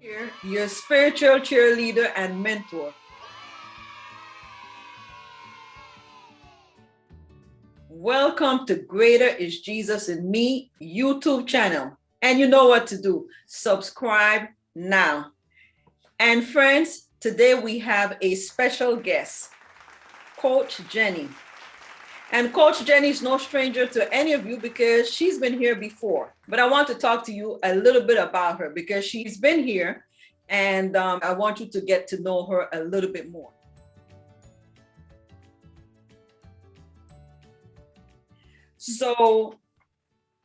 Here, your spiritual cheerleader and mentor. Welcome to Greater is Jesus in Me YouTube channel. And you know what to do. Subscribe now. And friends, today we have a special guest, Coach Jenny. And Coach Jenny is no stranger to any of you because she's been here before. But I want to talk to you a little bit about her because she's been here and I want you to get to know her a little bit more. So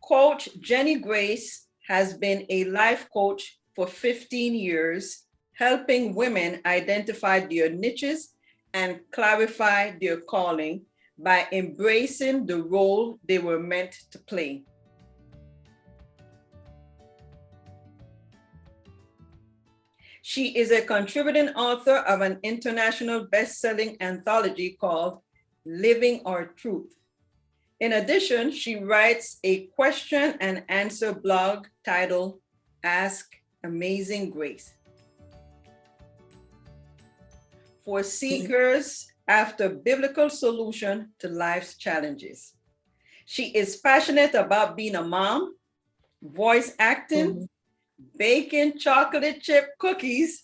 Coach Jenny Grace has been a life coach for 15 years, helping women identify their niches and clarify their calling by embracing the role they were meant to play. She is a contributing author of an international best-selling anthology called Living Our Truth. In addition, she writes a question and answer blog titled Ask Amazing Grace for seekers after biblical solution to life's challenges. She is passionate about being a mom, voice acting, baking chocolate chip cookies,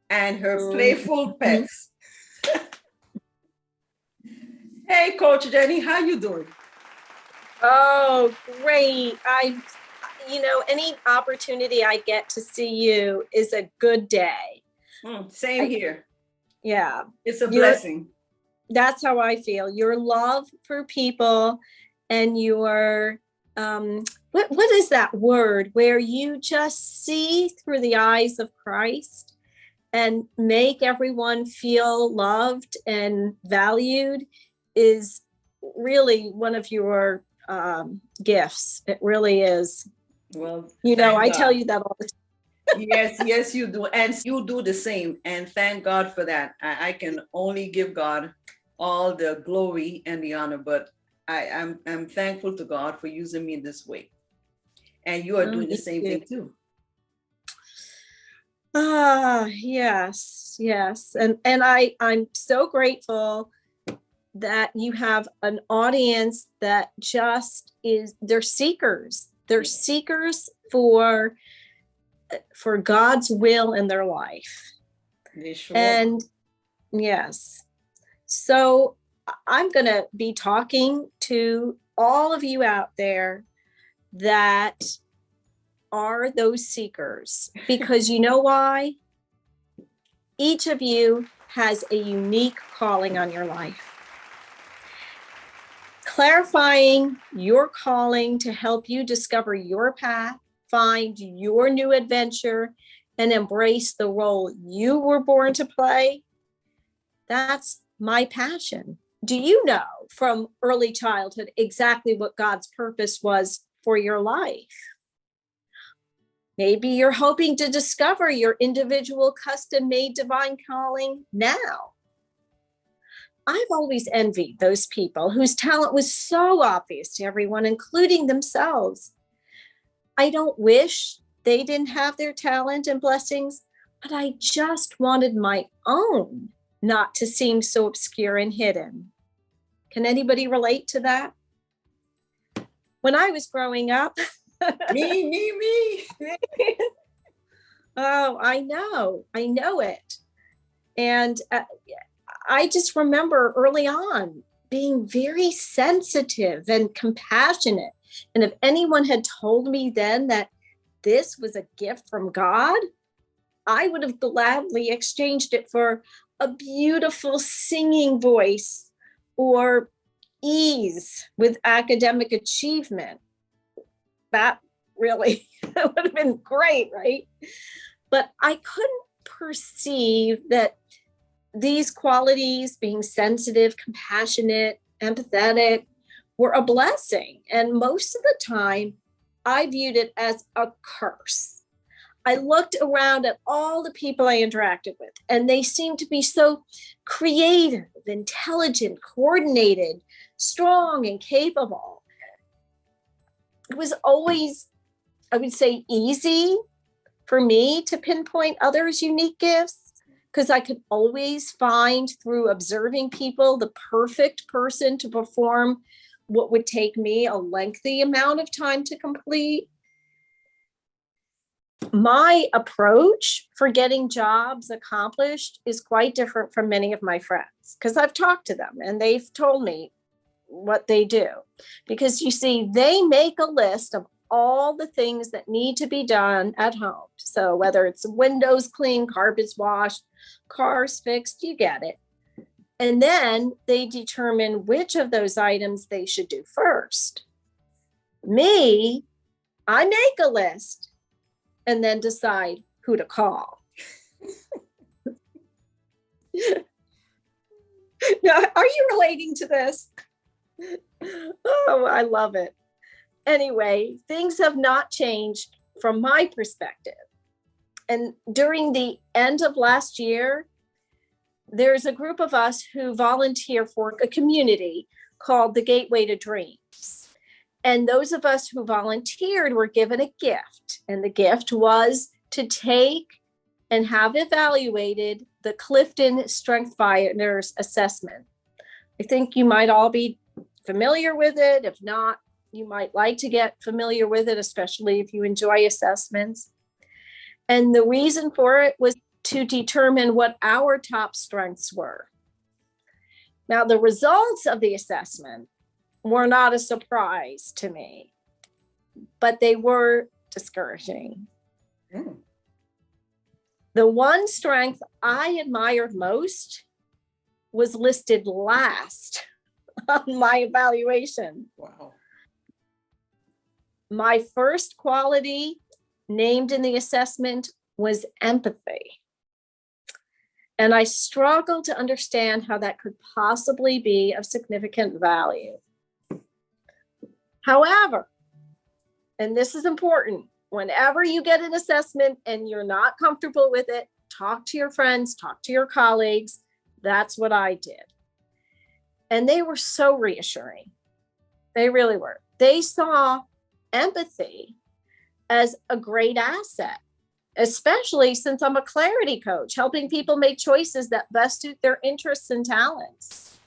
and her playful pets. Hey, Coach Jenny, how you doing? Oh, great. Any opportunity I get to see you is a good day. Same here. Yeah. It's a blessing. That's how I feel. Your love for people and your, what is that word where you just see through the eyes of Christ and make everyone feel loved and valued is really one of your gifts. It really is. Well, I tell you that all the time. Yes, you do. And you do the same. And thank God for that. I can only give God all the glory and the honor, but I'm thankful to God for using me in this way. And you are doing the same thing too. Yes. And I'm so grateful that you have an audience that just they're seekers. They're seekers for God's will in their life. Sure. And yes. So I'm going to be talking to all of you out there that are those seekers, because you know why? Each of you has a unique calling on your life. Clarifying your calling to help you discover your path, find your new adventure, and embrace the role you were born to play. That's my passion. Do you know from early childhood exactly what God's purpose was for your life? Maybe you're hoping to discover your individual custom-made divine calling now. I've always envied those people whose talent was so obvious to everyone, including themselves. I don't wish they didn't have their talent and blessings, but I just wanted my own not to seem so obscure and hidden. Can anybody relate to that? When I was growing up, me. Oh, I know it. And I just remember early on being very sensitive and compassionate. And if anyone had told me then that this was a gift from God, I would have gladly exchanged it for a beautiful singing voice or ease with academic achievement. That really would have been great, right? But I couldn't perceive that these qualities, being sensitive, compassionate, empathetic, were a blessing. And most of the time, I viewed it as a curse. I looked around at all the people I interacted with, and they seemed to be so creative, intelligent, coordinated, strong, and capable. It was always, I would say, easy for me to pinpoint others' unique gifts, because I could always find through observing people the perfect person to perform what would take me a lengthy amount of time to complete. My approach for getting jobs accomplished is quite different from many of my friends, because I've talked to them and they've told me what they do. Because you see, they make a list of all the things that need to be done at home. So whether it's windows cleaned, carpets washed, cars fixed, you get it. And then they determine which of those items they should do first. Me, I make a list and then decide who to call. Now, are you relating to this? Oh, I love it. Anyway, things have not changed from my perspective. And during the end of last year, there's a group of us who volunteer for a community called the Gateway to Dreams. And those of us who volunteered were given a gift. And the gift was to take and have evaluated the Clifton Strength Finders assessment. I think you might all be familiar with it. If not, you might like to get familiar with it, especially if you enjoy assessments. And the reason for it was to determine what our top strengths were. Now, the results of the assessment were not a surprise to me, but they were discouraging. The one strength I admired most was listed last on my evaluation. Wow. My first quality named in the assessment was empathy. And I struggled to understand how that could possibly be of significant value. However, and this is important, whenever you get an assessment and you're not comfortable with it, talk to your friends, talk to your colleagues. That's what I did. And they were so reassuring. They really were. They saw empathy as a great asset, especially since I'm a clarity coach, helping people make choices that best suit their interests and talents.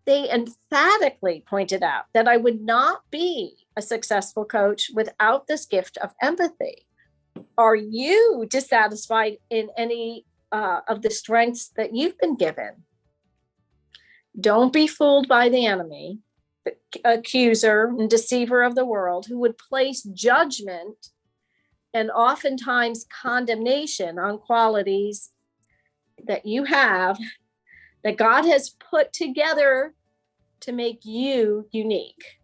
They emphatically pointed out that I would not be a successful coach without this gift of empathy. Are you dissatisfied in any of the strengths that you've been given? Don't be fooled by the enemy, the accuser and deceiver of the world, who would place judgment and oftentimes condemnation on qualities that you have, that God has put together to make you unique.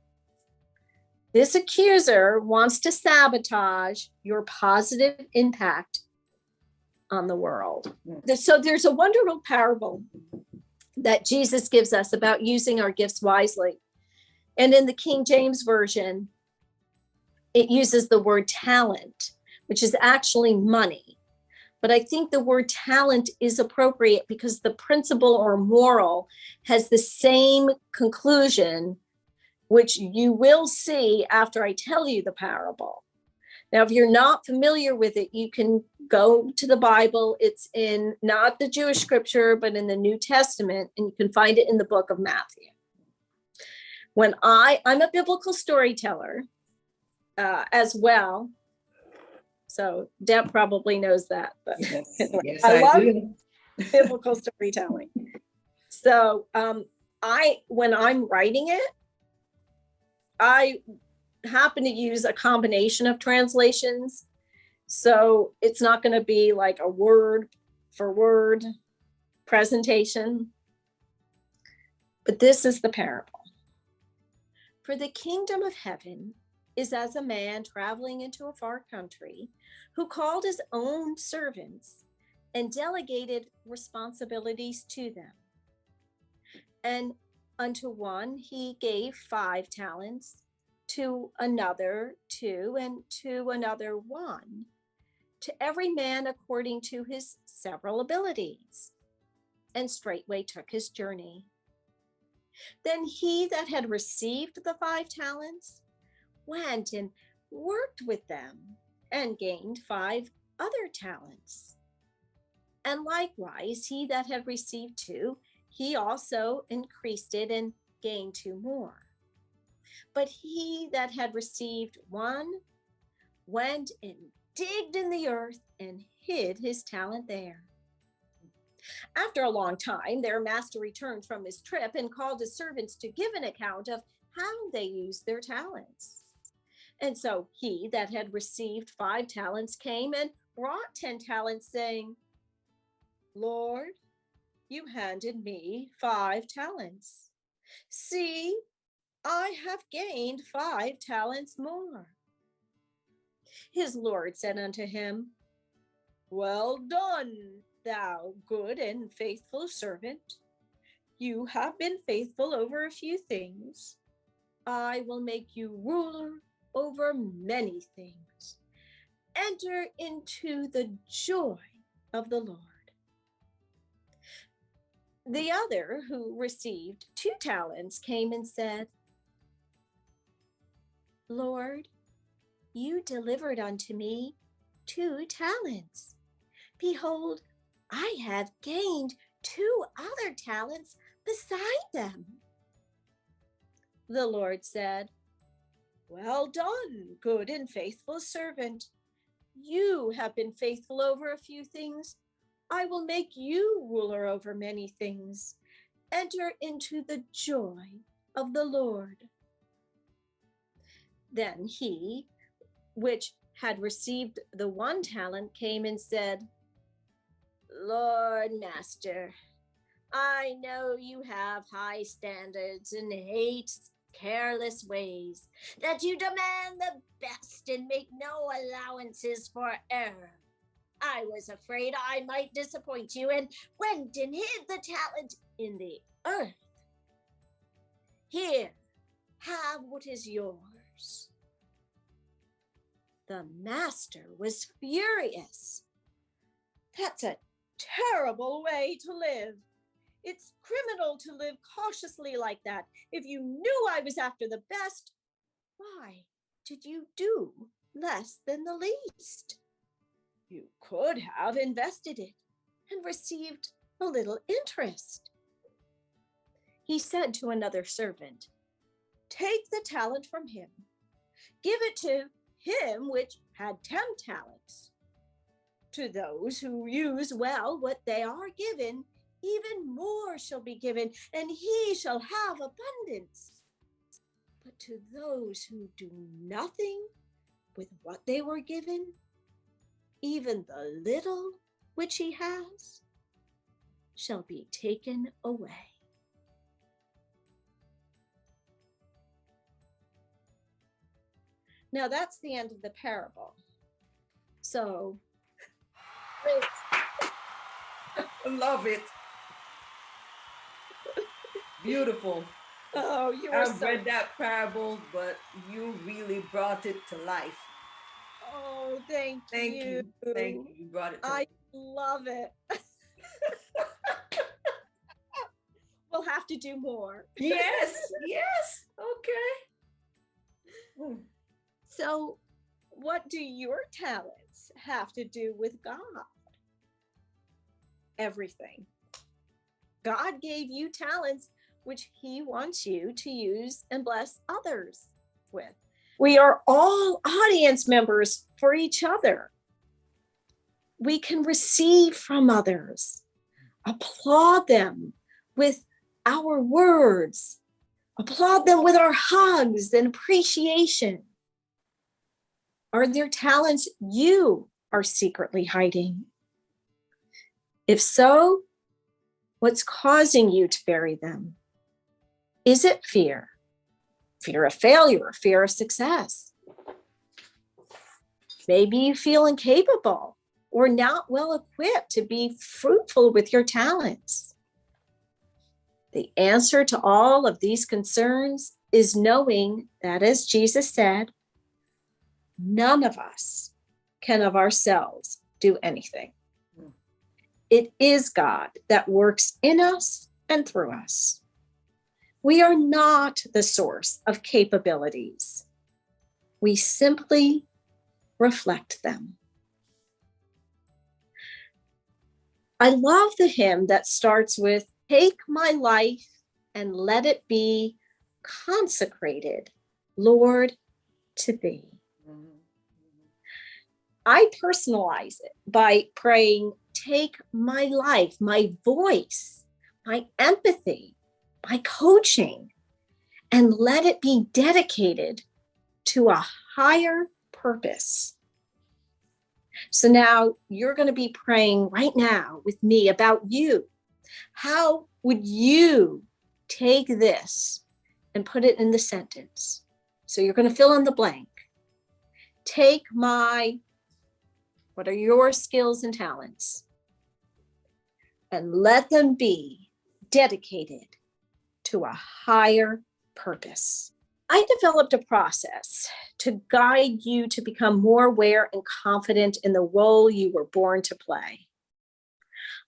This accuser wants to sabotage your positive impact on the world. So there's a wonderful parable that Jesus gives us about using our gifts wisely. And in the King James Version, it uses the word talent, which is actually money. But I think the word talent is appropriate because the principle or moral has the same conclusion, which you will see after I tell you the parable. Now, if you're not familiar with it, you can go to the Bible. It's in not the Jewish scripture, but in the New Testament, and you can find it in the book of Matthew. When I'm a biblical storyteller as well. So Deb probably knows that, but Yes, yes, I love do. biblical storytelling. So when I'm writing it, I happen to use a combination of translations. So it's not going to be like a word for word presentation. But this is the parable. For the kingdom of heaven is as a man traveling into a far country, who called his own servants and delegated responsibilities to them. And unto one he gave 5 talents, to another 2, and to another 1, to every man according to his several abilities, and straightway took his journey. Then he that had received the 5 talents went and worked with them, and gained 5 other talents. And likewise, he that had received 2, he also increased it and gained 2 more. But he that had received 1 went and digged in the earth and hid his talent there. After a long time, their master returned from his trip and called his servants to give an account of how they used their talents. And so he that had received 5 talents came and brought 10 talents, saying, Lord, you handed me 5 talents. See, I have gained 5 talents more. His Lord said unto him, Well done, thou good and faithful servant. You have been faithful over a few things. I will make you ruler over many things. Enter into the joy of the Lord. The other, who received 2 talents, came and said, Lord, you delivered unto me 2 talents. Behold, I have gained 2 other talents beside them. The Lord said, Well done, good and faithful servant. You have been faithful over a few things. I will make you ruler over many things. Enter into the joy of the Lord. Then he, which had received the 1 talent, came and said, Lord, Master, I know you have high standards and hate careless ways, that you demand the best and make no allowances for error. I was afraid I might disappoint you and went and hid the talent in the earth. Here, have what is yours. The master was furious. That's a terrible way to live. It's criminal to live cautiously like that. If you knew I was after the best, why did you do less than the least? You could have invested it and received a little interest. He said to another servant, Take the talent from him. Give it to him which had 10 talents. To those who use well what they are given, even more shall be given, and he shall have abundance. But to those who do nothing with what they were given, even the little which he has shall be taken away. Now that's the end of the parable. So, I love it. Beautiful. Oh, you are I've read that parable, but you really brought it to life. Oh, thank you. Thank you. You brought it to life. I love it. We'll have to do more. Yes. Okay. So, what do your talents have to do with God? Everything. God gave you talents which he wants you to use and bless others with. We are all audience members for each other. We can receive from others, applaud them with our words, applaud them with our hugs and appreciation. Are there talents you are secretly hiding? If so, what's causing you to bury them? Is it fear? Fear of failure, fear of success? Maybe you feel incapable or not well equipped to be fruitful with your talents. The answer to all of these concerns is knowing that, as Jesus said, none of us can of ourselves do anything. It is God that works in us and through us. We are not the source of capabilities. We simply reflect them. I love the hymn that starts with, take my life and let it be consecrated, Lord, to thee. I personalize it by praying, take my life, my voice, my empathy, my coaching, and let it be dedicated to a higher purpose. So now you're going to be praying right now with me about you. How would you take this and put it in the sentence? So you're going to fill in the blank. Take my, what are your skills and talents? And let them be dedicated to a higher purpose. I developed a process to guide you to become more aware and confident in the role you were born to play.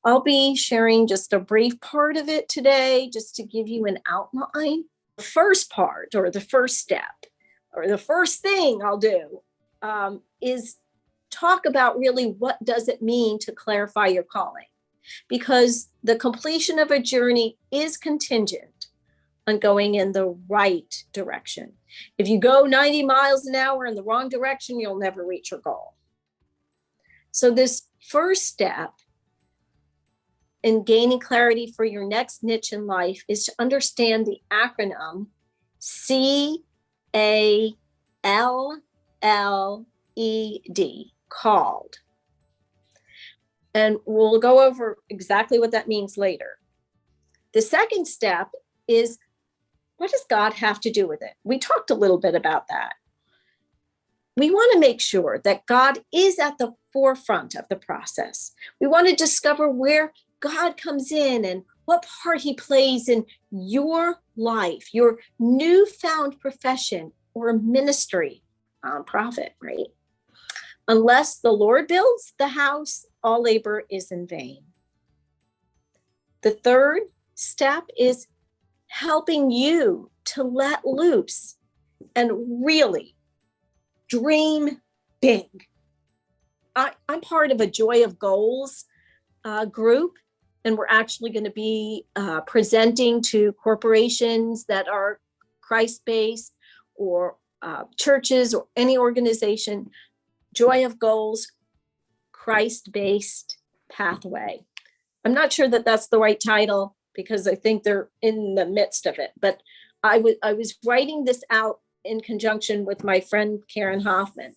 I'll be sharing just a brief part of it today, just to give you an outline. The first part, or the first step, or the first thing I'll do is talk about really what does it mean to clarify your calling, because the completion of a journey is contingent on going in the right direction. If you go 90 miles an hour in the wrong direction, you'll never reach your goal. So this first step in gaining clarity for your next niche in life is to understand the acronym CALLED, called. And we'll go over exactly what that means later. The second step is, what does God have to do with it? We talked a little bit about that. We want to make sure that God is at the forefront of the process. We want to discover where God comes in and what part he plays in your life, your newfound profession or ministry, nonprofit, right? Unless the Lord builds the house, all labor is in vain. The third step is helping you to let loose and really dream big. I'm part of a Joy of Goals group, and we're actually going to be presenting to corporations that are Christ-based or churches or any organization, Joy of Goals, Christ-based pathway. I'm not sure that that's the right title, because I think they're in the midst of it. But I was writing this out in conjunction with my friend Karen Hoffman.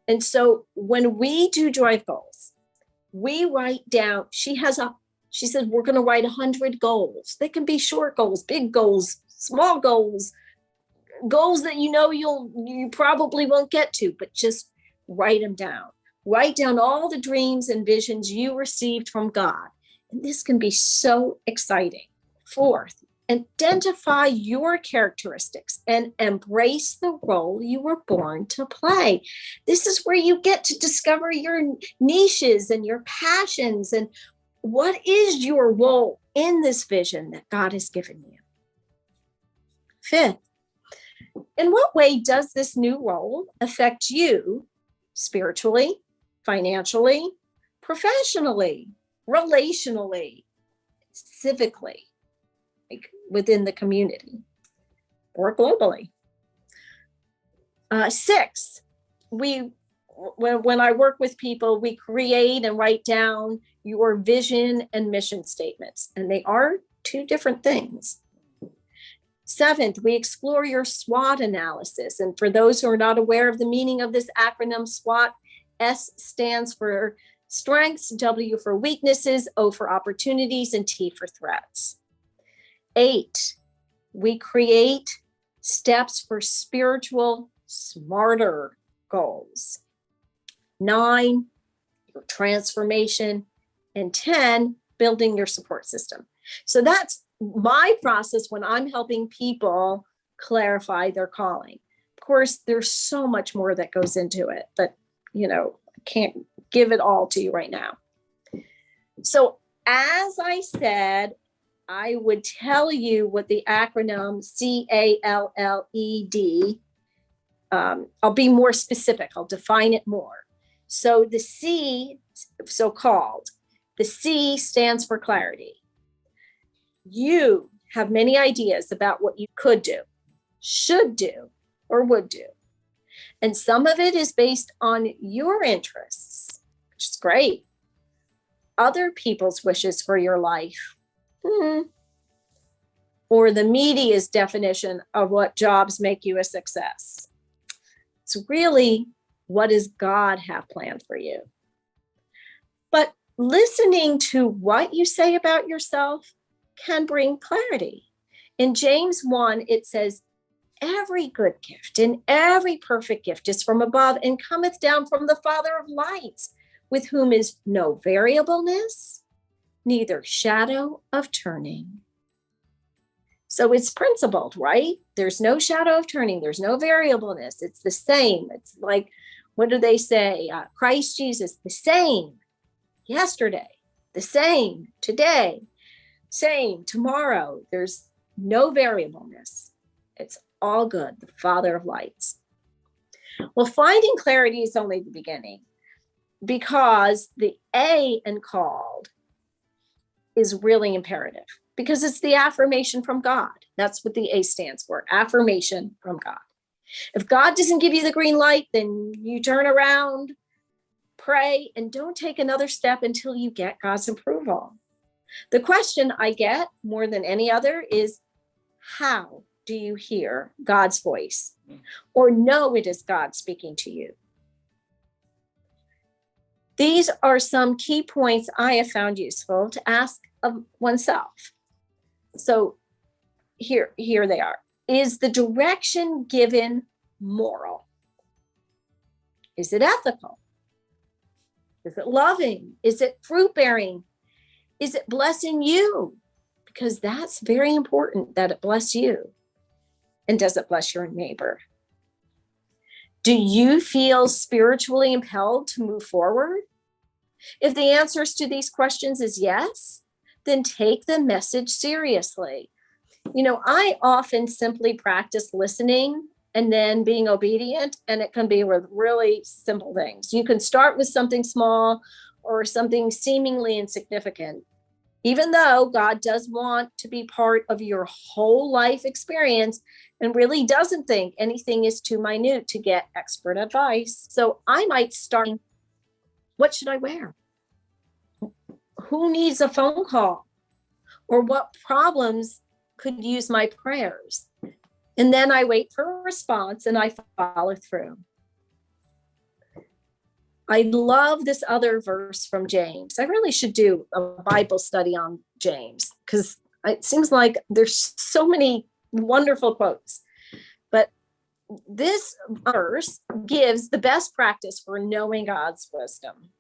And so when we do Joy of Goals, we write down, she said, we're going to write 100 goals. They can be short goals, big goals, small goals, goals that you probably won't get to, but just write them down. Write down all the dreams and visions you received from God. And this can be so exciting. Fourth, identify your characteristics and embrace the role you were born to play. This is where you get to discover your niches and your passions and what is your role in this vision that God has given you. Fifth, in what way does this new role affect you spiritually, financially, professionally, relationally, civically, like within the community or globally? Six, when I work with people, we create and write down your vision and mission statements, and they are two different things. Seventh, we explore your SWOT analysis. And for those who are not aware of the meaning of this acronym, SWOT, S stands for strengths, W for weaknesses, O for opportunities, and T for threats. 8, we create steps for spiritual, smarter goals. 9, your transformation. And 10, building your support system. So that's my process when I'm helping people clarify their calling. Of course, there's so much more that goes into it, but I can't give it all to you right now. So as I said, I would tell you what the acronym CALLED, I'll be more specific, I'll define it more. So the C, so-called, The C stands for clarity. You have many ideas about what you could do, should do, or would do. And some of it is based on your interests, which is great. Other people's wishes for your life, or the media's definition of what jobs make you a success. It's really, what does God have planned for you? But listening to what you say about yourself can bring clarity. In James 1, it says, every good gift and every perfect gift is from above and cometh down from the Father of lights, with whom is no variableness, neither shadow of turning. So it's principled, right? There's no shadow of turning. There's no variableness. It's the same. It's like, what do they say? Christ Jesus, the same yesterday, the same today, same tomorrow. There's no variableness. It's all good. The Father of lights. Well, finding clarity is only the beginning, because the A in called is really imperative, because it's the affirmation from God. That's what the A stands for, affirmation from God. If God doesn't give you the green light, then you turn around, pray, and don't take another step until you get God's approval. The question I get more than any other is, how do you hear God's voice or know it is God speaking to you? These are some key points I have found useful to ask of oneself. So here they are. Is the direction given moral? Is it ethical? Is it loving? Is it fruit-bearing? Is it blessing you? Because that's very important that it bless you. And does it bless your neighbor? Do you feel spiritually impelled to move forward? If the answers to these questions is yes, then take the message seriously. I often simply practice listening and then being obedient, and it can be with really simple things. You can start with something small or something seemingly insignificant, even though God does want to be part of your whole life experience and really doesn't think anything is too minute to get expert advice. So I might start, what should I wear? Who needs a phone call? Or what problems could use my prayers? And then I wait for a response and I follow through. I love this other verse from James. I really should do a Bible study on James, because it seems like there's so many wonderful quotes. But this verse gives the best practice for knowing God's wisdom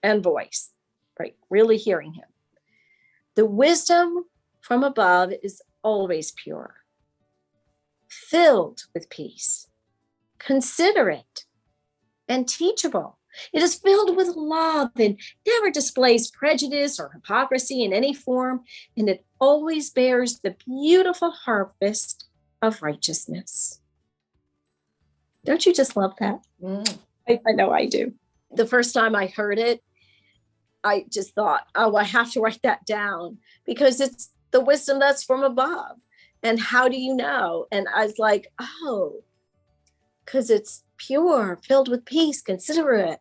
and voice, right? Really hearing him. The wisdom from above is always pure, filled with peace, considerate, and teachable. It is filled with love and never displays prejudice or hypocrisy in any form, and it always bears the beautiful harvest of righteousness. Don't you just love that? I know I do. The first time I heard it, I just thought, oh, I have to write that down, because it's the wisdom that's from above. And how do you know? And I was like, oh, because it's pure, filled with peace, considerate.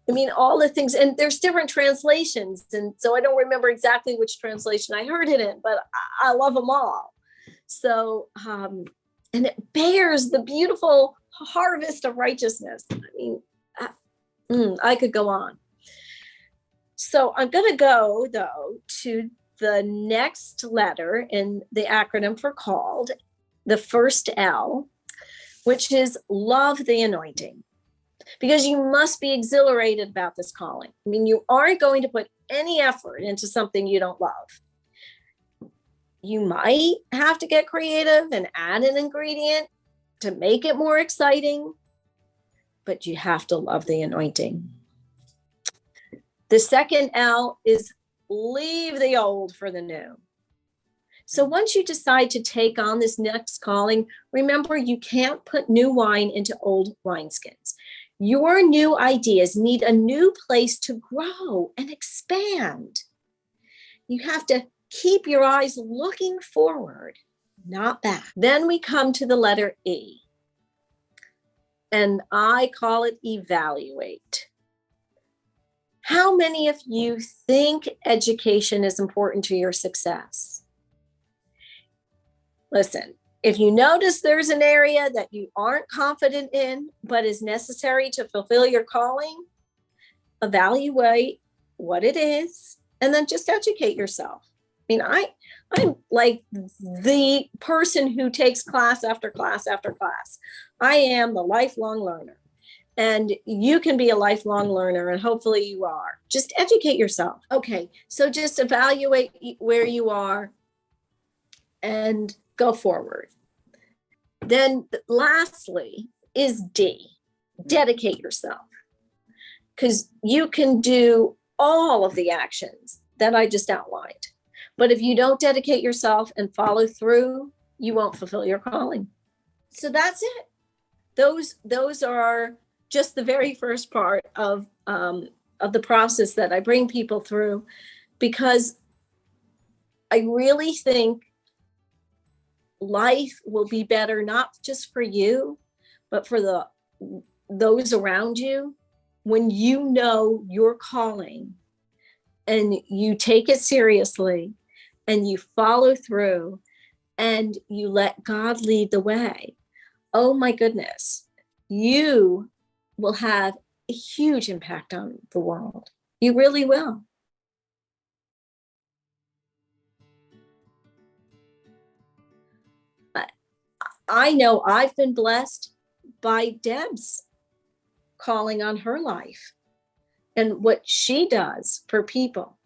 I mean, all the things, and there's different translations. And so I don't remember exactly which translation I heard it in, but I love them all. So, and it bears the beautiful harvest of righteousness. I mean, I could go on. So I'm going to go, though, to the next letter in the acronym for called, the first L, which is love the anointing, because you must be exhilarated about this calling. I mean, you aren't going to put any effort into something you don't love. You might have to get creative and add an ingredient to make it more exciting, but you have to love the anointing. The second L is leave the old for the new. So once you decide to take on this next calling, remember, you can't put new wine into old wineskins. Your new ideas need a new place to grow and expand. You have to keep your eyes looking forward, not back. Then we come to the letter E, and I call it evaluate. How many of you think education is important to your success? Listen, if you notice there's an area that you aren't confident in, but is necessary to fulfill your calling, evaluate what it is, and then just educate yourself. I mean, I'm like the person who takes class after class after class. I am the lifelong learner. And you can be a lifelong learner, and hopefully you are. Just educate yourself. Okay, so just evaluate where you are and go forward. Then lastly is D, dedicate yourself. Because you can do all of the actions that I just outlined. But if you don't dedicate yourself and follow through, you won't fulfill your calling. So that's it. Those are just the very first part of the process that I bring people through, because I really think life will be better, not just for you, but for those around you, when you know your calling and you take it seriously and you follow through and you let God lead the way. Oh my goodness, you will have a huge impact on the world. You really will. I know I've been blessed by Deb's calling on her life and what she does for people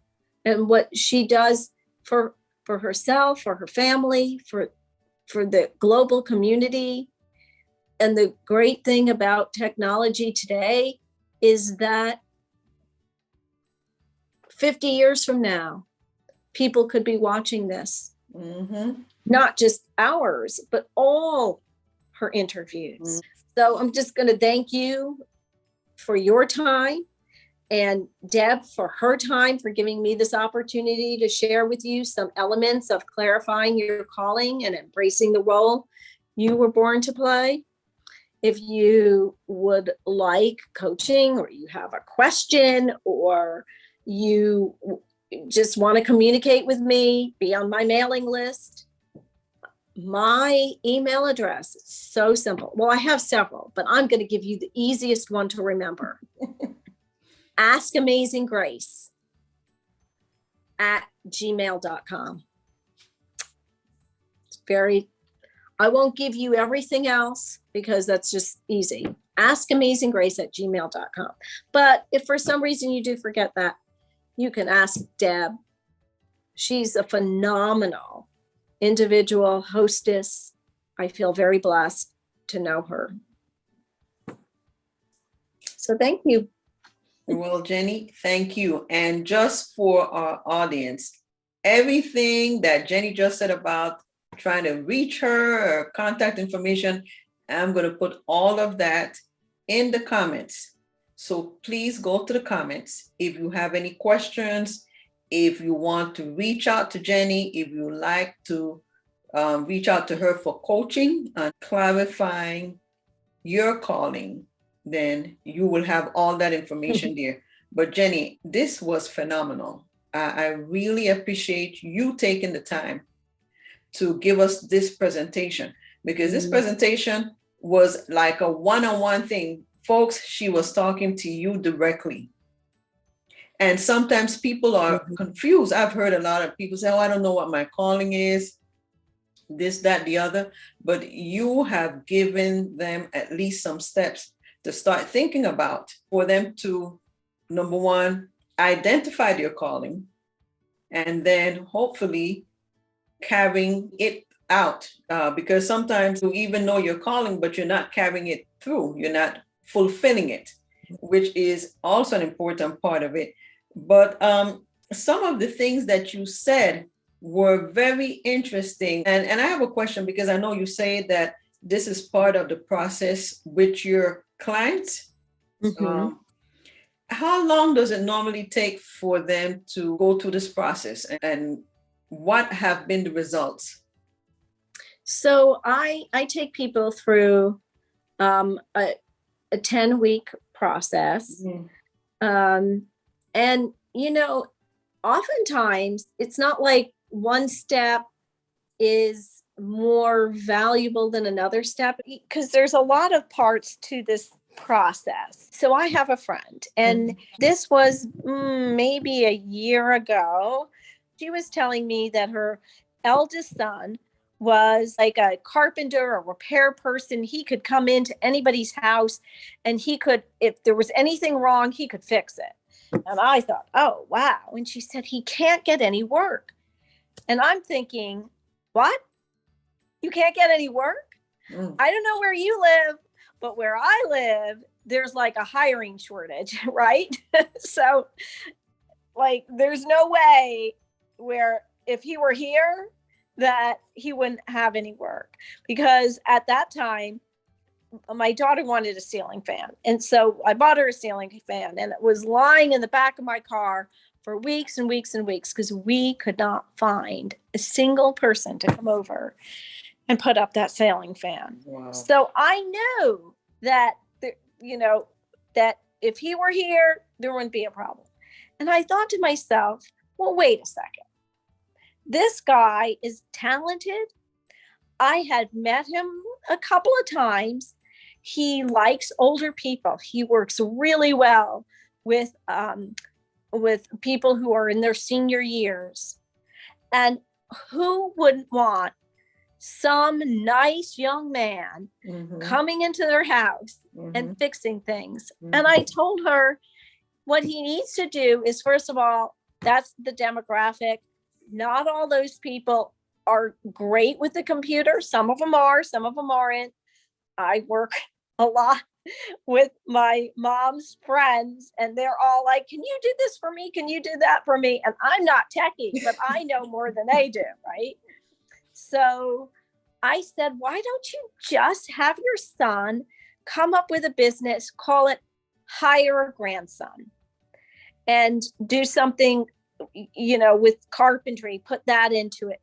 and what she does for herself, for her family, for the global community. And the great thing about technology today is that 50 years from now, people could be watching this. Mm-hmm. Not just ours, but all her interviews. Mm-hmm. So I'm just going to thank you for your time, and Deb for her time, for giving me this opportunity to share with you some elements of clarifying your calling and embracing the role you were born to play. If you would like coaching, or you have a question, or you just want to communicate with me, be on my mailing list. My email address is so simple. Well, I have several, but I'm going to give you the easiest one to remember. AskAmazingGrace@gmail.com. It's I won't give you everything else because that's just easy. AskAmazingGrace@gmail.com. But if for some reason you do forget that, you can ask Deb. She's a phenomenal individual, hostess. I feel very blessed to know her. So thank you. Well, Jenny, thank you. And just for our audience, everything that Jenny just said about trying to reach her or contact information, I'm going to put all of that in the comments. So please go to the comments. If you have any questions, if you want to reach out to Jenny, if you like to reach out to her for coaching and clarifying your calling, then you will have all that information there. But Jenny, this was phenomenal. I really appreciate you taking the time to give us this presentation, because this presentation was like a one-on-one thing. Folks, she was talking to you directly. And sometimes people are confused. I've heard a lot of people say, oh, I don't know what my calling is, this, that, the other. But you have given them at least some steps to start thinking about, for them to, number one, identify their calling, and then hopefully carrying it out. Because sometimes you even know your calling, but you're not carrying it through. You're not fulfilling it, which is also an important part of it. But some of the things that you said were very interesting. And I have a question, because I know you say that this is part of the process with your clients. Mm-hmm. How long does it normally take for them to go through this process, and what have been the results? So I take people through a 10-week process. Mm. And, oftentimes it's not like one step is more valuable than another step, because there's a lot of parts to this process. So I have a friend, and this was maybe a year ago. She was telling me that her eldest son was like a carpenter, a repair person. He could come into anybody's house and he could, if there was anything wrong, he could fix it. And I thought, oh, wow. And she said, he can't get any work. And I'm thinking, what? You can't get any work? I don't know where you live, but where I live, there's like a hiring shortage, right? So, like, there's no way where if he were here that he wouldn't have any work, because at that time, my daughter wanted a ceiling fan. And so I bought her a ceiling fan, and it was lying in the back of my car for weeks and weeks and weeks, because we could not find a single person to come over and put up that ceiling fan. Wow. So I knew that, that if he were here, there wouldn't be a problem. And I thought to myself, well, wait a second. This guy is talented. I had met him a couple of times. He likes older people. He works really well with people who are in their senior years. And who wouldn't want some nice young man coming into their house and fixing things? And I told her what he needs to do is, first of all, that's the demographic. Not all those people are great with the computer. Some of them are, some of them aren't. I work a lot with my mom's friends, and they're all like, can you do this for me? Can you do that for me? And I'm not techie, but I know more than they do, right? So I said, why don't you just have your son come up with a business, call it Hire a Grandson, and do something, with carpentry, put that into it,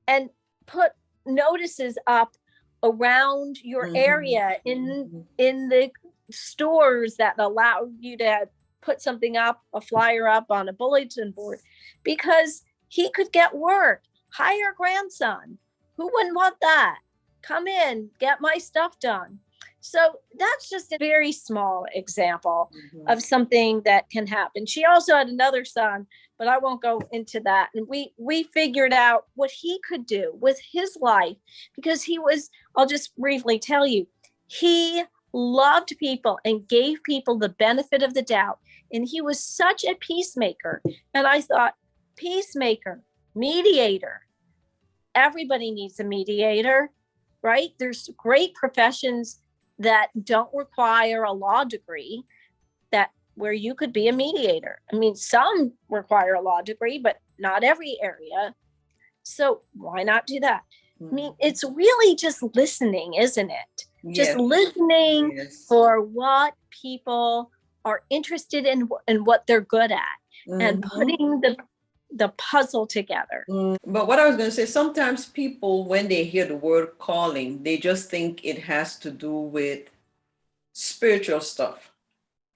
and put notices up around your area in the stores that allow you to put something up, a flyer up on a bulletin board, because he could get work. Hire a grandson. Who wouldn't want that? Come in, get my stuff done. So that's just a very small example of something that can happen. She also had another son, but I won't go into that. And we figured out what he could do with his life, because I'll just briefly tell you, he loved people and gave people the benefit of the doubt. And he was such a peacemaker. And I thought, peacemaker, mediator, everybody needs a mediator, right? There's great professions that don't require a law degree where you could be a mediator. I mean, some require a law degree, but not every area. So why not do that? I mean, it's really just listening, isn't it? Yes. Just listening for what people are interested in and what they're good at, and putting the puzzle together. But what I was going to say, sometimes people, when they hear the word calling, they just think it has to do with spiritual stuff.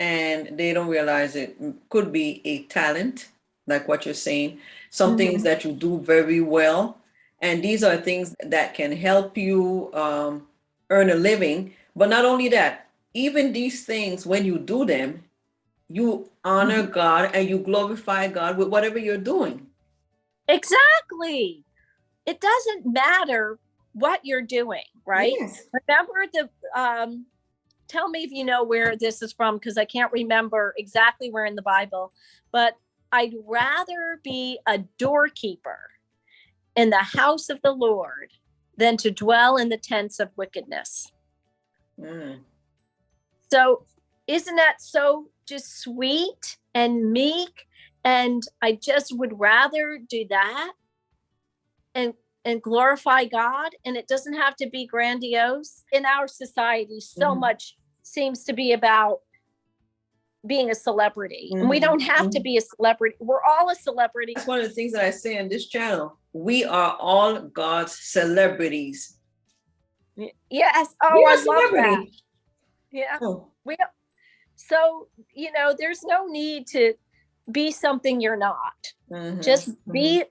And they don't realize it could be a talent, like what you're saying, some things that you do very well. And these are things that can help you earn a living. But not only that, even these things, when you do them, you honor God and you glorify God with whatever you're doing. Exactly. It doesn't matter what you're doing, right? Yes. Remember tell me if you know where this is from, because I can't remember exactly where in the Bible, but I'd rather be a doorkeeper in the house of the Lord than to dwell in the tents of wickedness. So isn't that so just sweet and meek? And I just would rather do that and glorify God. And it doesn't have to be grandiose. In our society, so much seems to be about being a celebrity. And we don't have to be a celebrity. We're all a celebrity. That's one of the things that I say on this channel. We are all God's celebrities. Yes. Oh, I love that. Yeah. Oh. So, there's no need to be something you're not. Just be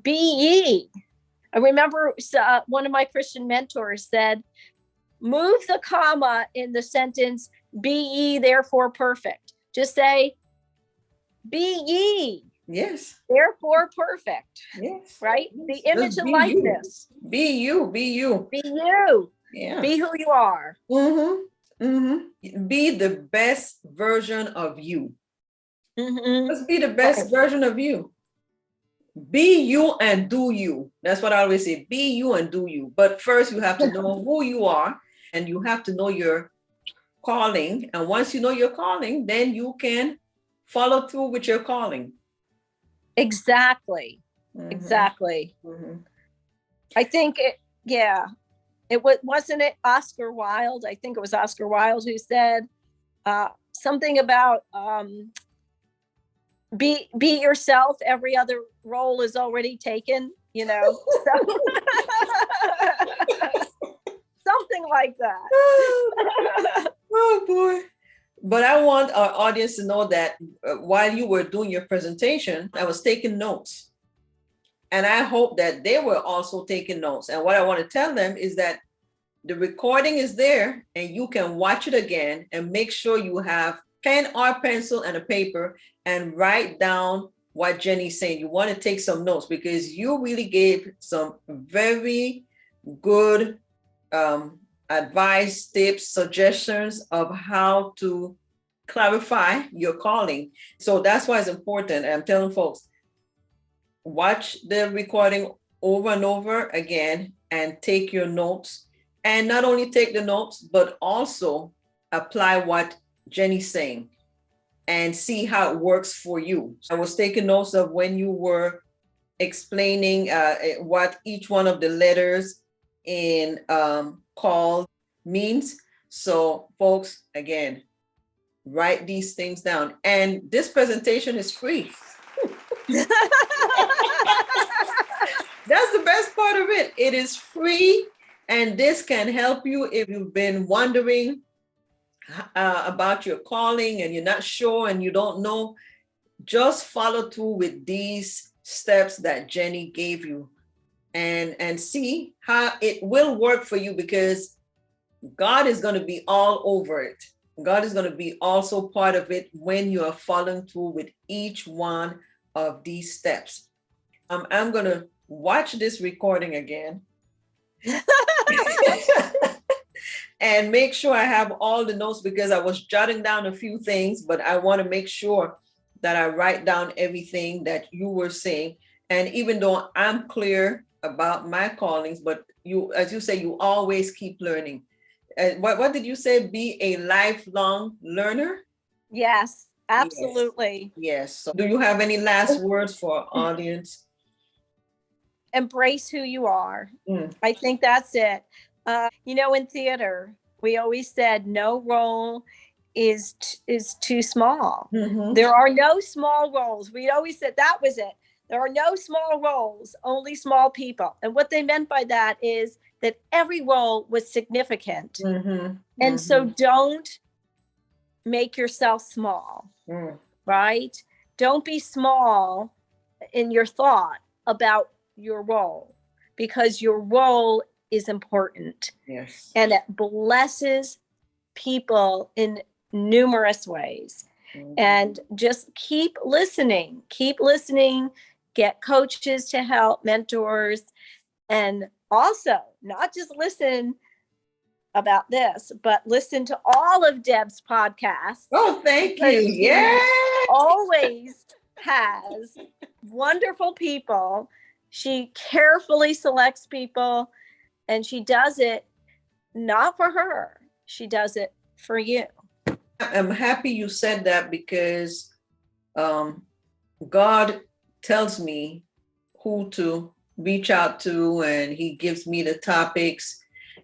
ye. I remember one of my Christian mentors said, move the comma in the sentence, be ye therefore perfect. Just say, be ye. Yes. Therefore perfect. Yes. Right? The image and likeness. Be you. Be you. Be you. Yeah. Be who you are. Be the best version of you. Let's be the best version of you. Be you and do you. That's what I always say. Be you and do you. But first you have to know who you are, and you have to know your calling. And once you know your calling, then you can follow through with your calling. Exactly. Exactly. I think wasn't it Oscar Wilde? I think it was Oscar Wilde who said something about be yourself. Every other role is already taken, So, something like that. Oh boy. But I want our audience to know that while you were doing your presentation, I was taking notes. And I hope that they were also taking notes. And what I want to tell them is that the recording is there and you can watch it again and make sure you have pen or pencil and a paper and write down what Jenny's saying. You want to take some notes because you really gave some very good advice, tips, suggestions of how to clarify your calling. So that's why it's important. I'm telling folks, watch the recording over and over again and take your notes. And not only take the notes, but also apply what Jenny's saying and see how it works for you. I was taking notes of when you were explaining what each one of the letters in call means. So folks, again, write these things down. And this presentation is free. That's the best part of it. It is free. And this can help you if you've been wondering about your calling and you're not sure and you don't know. Just follow through with these steps that Jenny gave you and see how it will work for you, because God is going to be all over it. God is going to be also part of it when you are following through with each one of these steps. I'm going to watch this recording again. And make sure I have all the notes, because I was jotting down a few things, but I want to make sure that I write down everything that you were saying. And even though I'm clear about my callings, but you, as you say, you always keep learning. What did you say? Be a lifelong learner? Yes, absolutely. Yes. So do you have any last words for our audience? Embrace who you are. I think that's it. In theater, we always said no role is too small. There are no small roles. We always said that was it. There are no small roles, only small people. And what they meant by that is that every role was significant. And so don't make yourself small, right? Don't be small in your thought about your role, because your role is important. Yes. And it blesses people in numerous ways. And just keep listening, get coaches to help, mentors, and also not just listen about this, but listen to all of Deb's podcasts. Oh, thank you. Yeah. Always has wonderful people. She carefully selects people, and she does it not for her. She does it for you. I'm happy you said that, because God tells me who to reach out to, and he gives me the topics.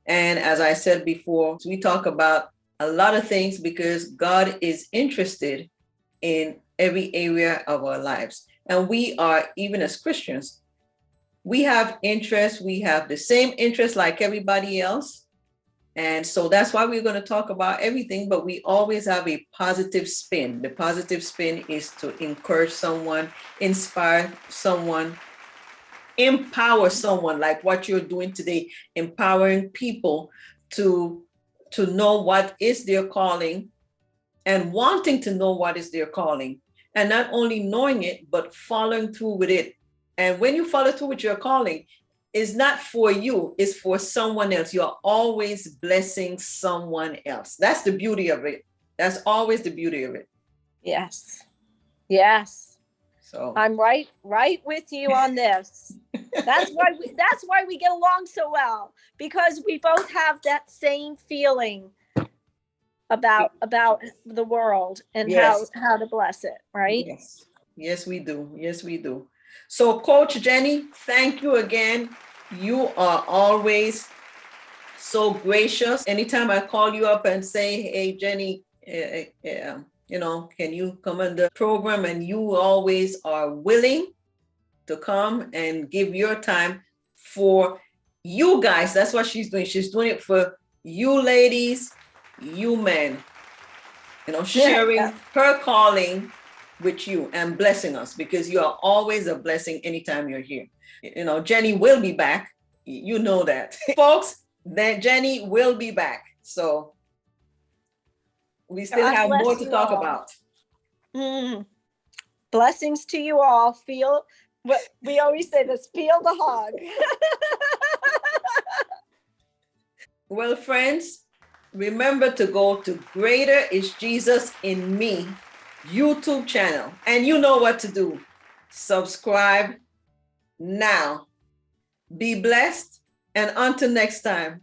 And as I said before, we talk about a lot of things because God is interested in every area of our lives. And we are, even as Christians, we have interests. We have the same interests like everybody else. And so that's why we're going to talk about everything, but we always have a positive spin. The positive spin is to encourage someone, inspire someone, empower someone, like what you're doing today, empowering people to know what is their calling and wanting to know what is their calling, and not only knowing it but following through with it. And when you follow through with your calling, it's not for you, it's for someone else. You're always blessing someone else. That's the beauty of it. That's always the beauty of it. Yes. Yes. So I'm right with you on this. That's why we get along so well, because we both have that same feeling about the world and yes, how to bless it, right? yes we do, yes we do. So Coach Jenny, thank you again. You are always so gracious. Anytime I call you up and say, hey Jenny, can you come on the program, and you always are willing to come and give your time for you guys. That's what she's doing. She's doing it for you ladies, you men, sharing her calling with you and blessing us, because you are always a blessing anytime you're here. Jenny will be back. You know that. Folks, then Jenny will be back. So we still have more to talk about. Blessings to you all. Feel what we always say, this, feel the hug. Well, friends, remember to go to Greater is Jesus in Me YouTube channel, and you know what to do. Subscribe now. Be blessed, and until next time.